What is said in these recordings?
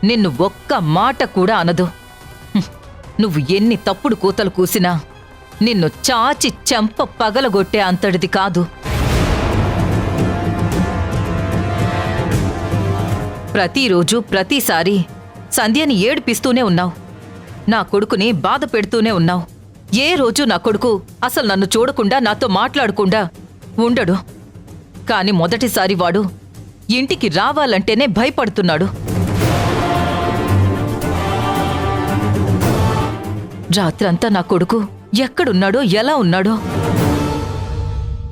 నిన్ను ఒక్క మాట కూడా అనదు. నువ్వు ఎన్ని తప్పుడు కూతలు కూసినా నిన్ను చాచి చెంప పగలగొట్టే అంతటిది కాదు. ప్రతిరోజు ప్రతిసారి సంధ్యని ఏడిపిస్తూనే ఉన్నావు. నా కొడుకుని బాధ పెడుతూనే ఉన్నావు. ఏ రోజు నా కొడుకు అసలు నన్ను చూడకుండా నాతో మాట్లాడకుండా ఉండడు. కాని మొదటిసారి వాడు ఇంటికి రావాలంటేనే భయపడుతున్నాడు. రాత్రంతా నా కొడుకు ఎక్కడున్నాడో ఎలా ఉన్నాడో.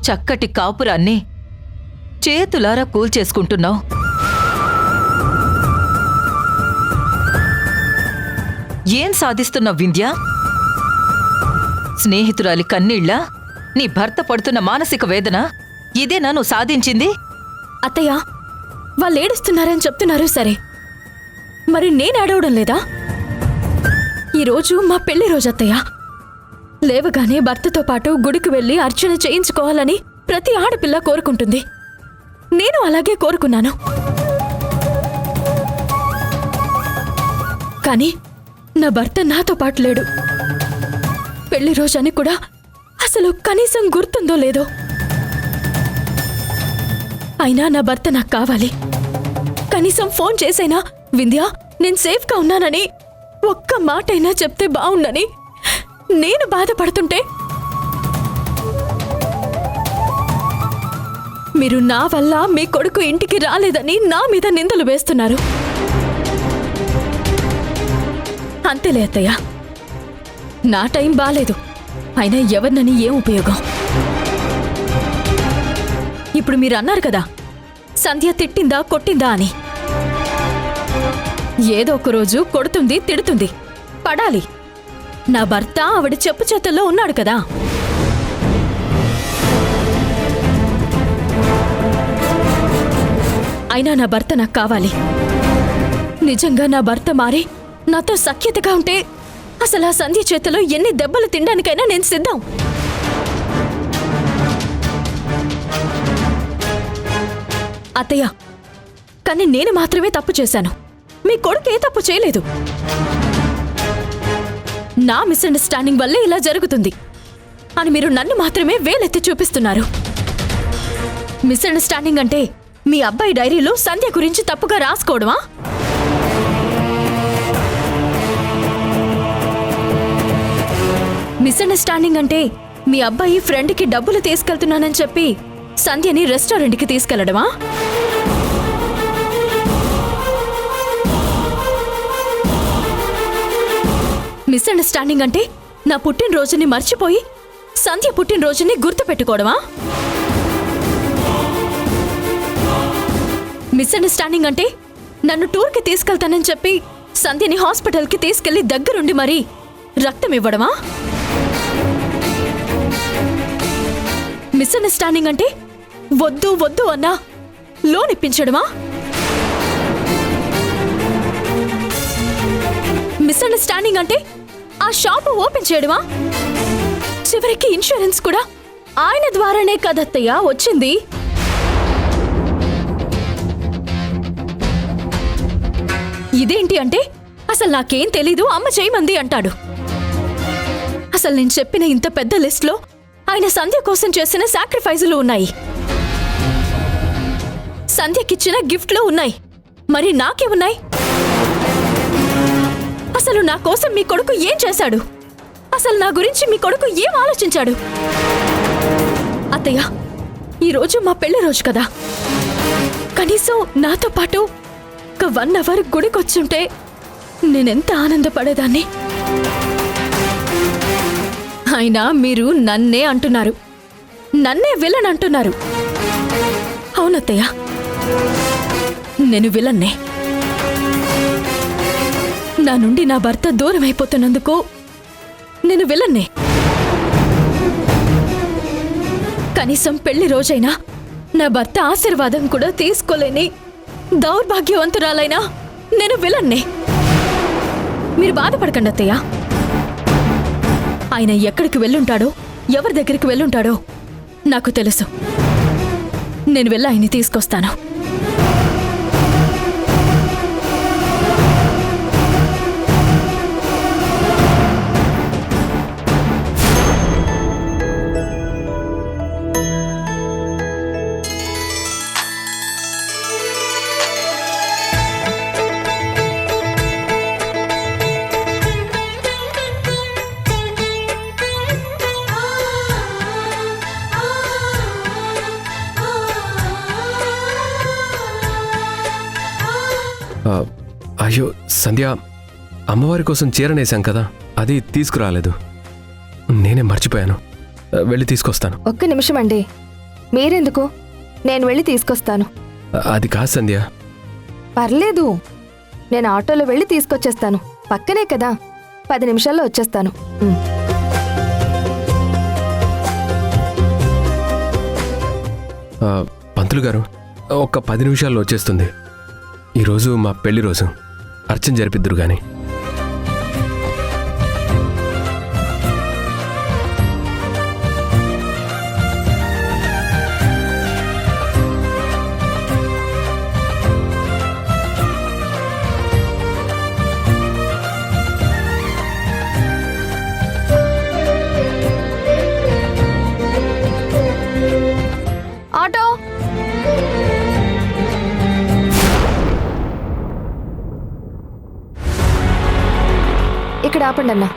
చక్కటి కాపురాన్ని చేతులారా కూల్చేసుకుంటున్నావు. ఏం సాధిస్తున్నావు వింధ్య? స్నేహితురాలి కన్నీళ్ళ? నీ భర్త పడుతున్న మానసిక వేదన ఇదేనా నువ్వు సాధించింది? అత్తయ్య, వాళ్ళు ఏడుస్తున్నారని చెప్తున్నారు సరే, మరి నేను ఏడవడం లేదా? ఈరోజు మా పెళ్లి రోజు అత్తయ్య. లేవగానే భర్తతో పాటు గుడికి వెళ్లి అర్చన చేయించుకోవాలని ప్రతి ఆడపిల్ల కోరుకుంటుంది. నేను అలాగే కోరుకున్నాను. కానీ నా భర్త నాతో పాటు లేడు. పెళ్లి రోజని కూడా అసలు కనీసం గుర్తుందో లేదో. అయినా నా భర్త నాకు కావాలి. కనీసం ఫోన్ చేసైనా వింధ్య నేను సేఫ్గా ఉన్నానని ఒక్క మాటైనా చెప్తే బావుండని నేను బాధపడుతుంటే మీరు నా వల్ల మీ కొడుకు ఇంటికి రాలేదని నా మీద నిందలు వేస్తున్నారు. అంతేలే అత్తయ్య, నా టైం బాలేదు. అయినా ఎవరినని ఏం ఉపయోగం? ఇప్పుడు మీరు అన్నారు కదా, సంధ్య తిట్టిందా కొట్టిందా అని. ఏదో ఒక రోజు కొడుతుంది, తిడుతుంది, పడాలి. నా భర్త ఆవిడ చెప్పు చేతుల్లో ఉన్నాడు కదా. అయినా నా భర్త నాకు కావాలి. నిజంగా నా భర్త మారి నాతో సఖ్యతగా ఉంటే అసలు ఆ సంధ్య చేతిలో ఎన్ని దెబ్బలు తినడానికైనా నేను సిద్ధం. అత్తయ్య, కానీ నేను మాత్రమే తప్పు చేశాను. మీ కొడుకు ఏ తప్పు చేయలేదు. నా మిస్అండర్స్టాండింగ్ వల్లే ఇలా జరుగుతుంది అని మీరు నన్ను మాత్రమే వేలెత్తి చూపిస్తున్నారు. మిస్అండర్స్టాండింగ్ అంటే మీ అబ్బాయి డైరీలో సంధ్య గురించి తప్పుగా రాసుకోవడమా? మిస్అండర్స్టాండింగ్ అంటే మీ అబ్బాయి ఫ్రెండ్కి డబ్బులు తీసుకెళ్తున్నానని చెప్పి సంధ్యని రెస్టారెంట్కి తీసుకెళ్లడమా? మిస్అండర్స్టాండింగ్ అంటే నా పుట్టినరోజుని మర్చిపోయి సంధ్య పుట్టినరోజుని గుర్తుపెట్టుకోవడమా? మిస్అండర్స్టాండింగ్ అంటే నన్ను టూర్కి తీసుకెళ్తానని చెప్పి సంధ్యని హాస్పిటల్కి తీసుకెళ్లి దగ్గరుండి మరీ రక్తం ఇవ్వడమా? మిస్అండర్స్టాండింగ్ అంటే వద్దు వద్దు అన్నా లోన్ ఇప్పించడమా? మిస్అండర్స్టాండింగ్ అంటే ఆ షాపు ఓపెన్ చేయడమా? చివరికి ఇన్సూరెన్స్ కూడా ఆయన ద్వారానే కదత్తయ్య వచ్చింది. ఇదేంటి అంటే అసలు నాకేం తెలీదు, అమ్మ చేయమంది అంటాడు. అసలు నేను చెప్పిన ఇంత పెద్ద లిస్ట్లో ఆయన సంధ్య కోసం చేసిన సాక్రిఫైజులు ఉన్నాయి, సంధ్యకిచ్చిన గిఫ్ట్లు ఉన్నాయి. మరి నాకే ఉన్నాయి? అసలు నా కోసం మీ కొడుకు ఏం చేశాడు? అసలు నా గురించి మీ కొడుకు ఏం ఆలోచించాడు? అత్తయ్య, ఈరోజు మా పెళ్లి రోజు కదా, కనీసం నాతో పాటు ఒక 1 అవర్ గుడికొచ్చుంటే నేనెంత ఆనందపడేదాన్ని. అయినా మీరు నన్నే అంటున్నారు, నన్నే విలన్ అంటున్నారు. అవునత్తయ్య, నేను విలన్నే. నా నుండి నా భర్త దూరం అయిపోతున్నందుకు నేను విలన్నే. కనీసం పెళ్లి రోజైనా నా భర్త ఆశీర్వాదం కూడా తీసుకోలేని దౌర్భాగ్యవంతురాలైనా నేను విలన్నే. మీరు బాధపడకండి అత్తయ్య. ఆయన ఎక్కడికి వెళ్ళుంటాడో, ఎవరి దగ్గరికి వెళ్ళుంటాడో నాకు తెలుసు. నేను వెళ్ళి ఆయన్ని తీసుకొస్తాను. అయ్యో సంధ్య, అమ్మవారి కోసం చీరనేసాం కదా, అది తీసుకురాలేదు. నేనే మర్చిపోయాను. వెళ్ళి తీసుకొస్తాను. ఒక్క నిమిషం అండి, మీరెందుకు? నేను వెళ్ళి తీసుకొస్తాను. అది కాదు సంధ్య. పర్లేదు, నేను ఆటోలో వెళ్ళి తీసుకొచ్చేస్తాను. పక్కనే కదా, 10 నిమిషాల్లో వచ్చేస్తాను. పంతులు గారు, ఒక్క 10 నిమిషాల్లో వచ్చేస్తుంది. ఈరోజు మా పెళ్లి రోజు, అర్చన జరిపిద్దురు గాని. ఆటో! ఇక్కడ ఆపండి అన్నా.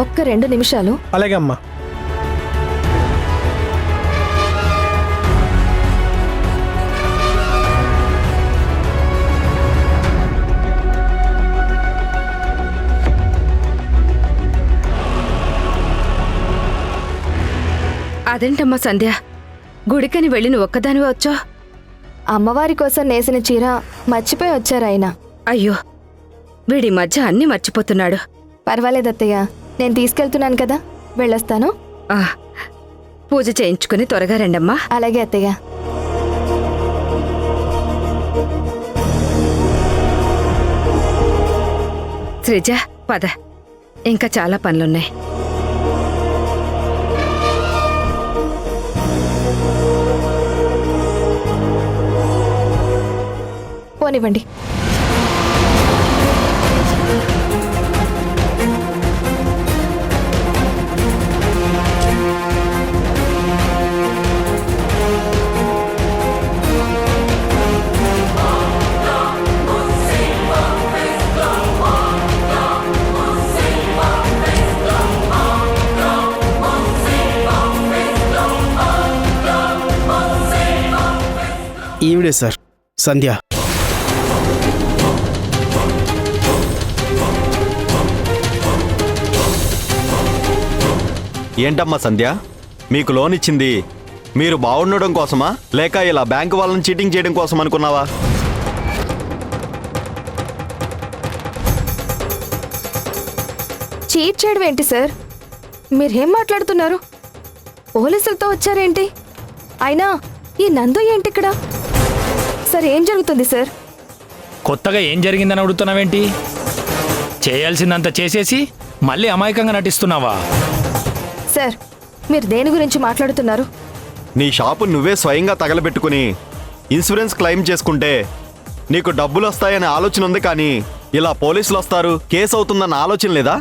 ఒక్క 2 నిమిషాలు. అలాగే అమ్మా. అదేంటమ్మా సంధ్య, గుడికని వెళ్ళి నువ్వు ఒక్కదానివే వచ్చా? అమ్మవారి కోసం నేసిన చీర మర్చిపోయి వచ్చారు ఆయన. అయ్యో, వీడి మధ్య అన్నీ మర్చిపోతున్నాడు. పర్వాలేదు అత్తయ్య, నేను తీసుకెళ్తున్నాను కదా, వెళ్ళొస్తాను. ఆ, పూజ చేయించుకుని త్వరగా రండమ్మా. అలాగే అత్తయ్య. శ్రీజ, పద, ఇంకా చాలా పనులున్నాయి. పోనివ్వండి. ఈవిడే సార్, సంధ్య. ఏంటమ్మా సంధ్య, మీకు లోన్ ఇచ్చింది మీరు బాగుండడం కోసమా, లేక ఇలా బ్యాంకు వాళ్ళని చీటింగ్ చేయడం కోసం అనుకున్నావా? చీట్ చేయడం ఏంటి సార్? మీరేం మాట్లాడుతున్నారు? పోలీసులతో వచ్చారేంటి? అయినా ఈ నందు ఏంటి ఇక్కడ? సార్, ఏం జరుగుతుంది సార్? కొత్తగా ఏం జరిగిందని అడుగుతున్నావేంటి? చేయాల్సిందంత చేసేసి మళ్ళీ అమాయకంగా నటిస్తున్నావా? సార్, మీరు దేని గురించి మాట్లాడుతున్నారు? నీ షాపు నువ్వే స్వయంగా తగలబెట్టుకుని ఇన్సూరెన్స్ క్లెయిమ్ చేసుకుంటే నీకు డబ్బులు వస్తాయనే ఆలోచన ఉంది, కానీ ఇలా పోలీసులు వస్తారు, కేసు అవుతుందన్న ఆలోచన లేదా?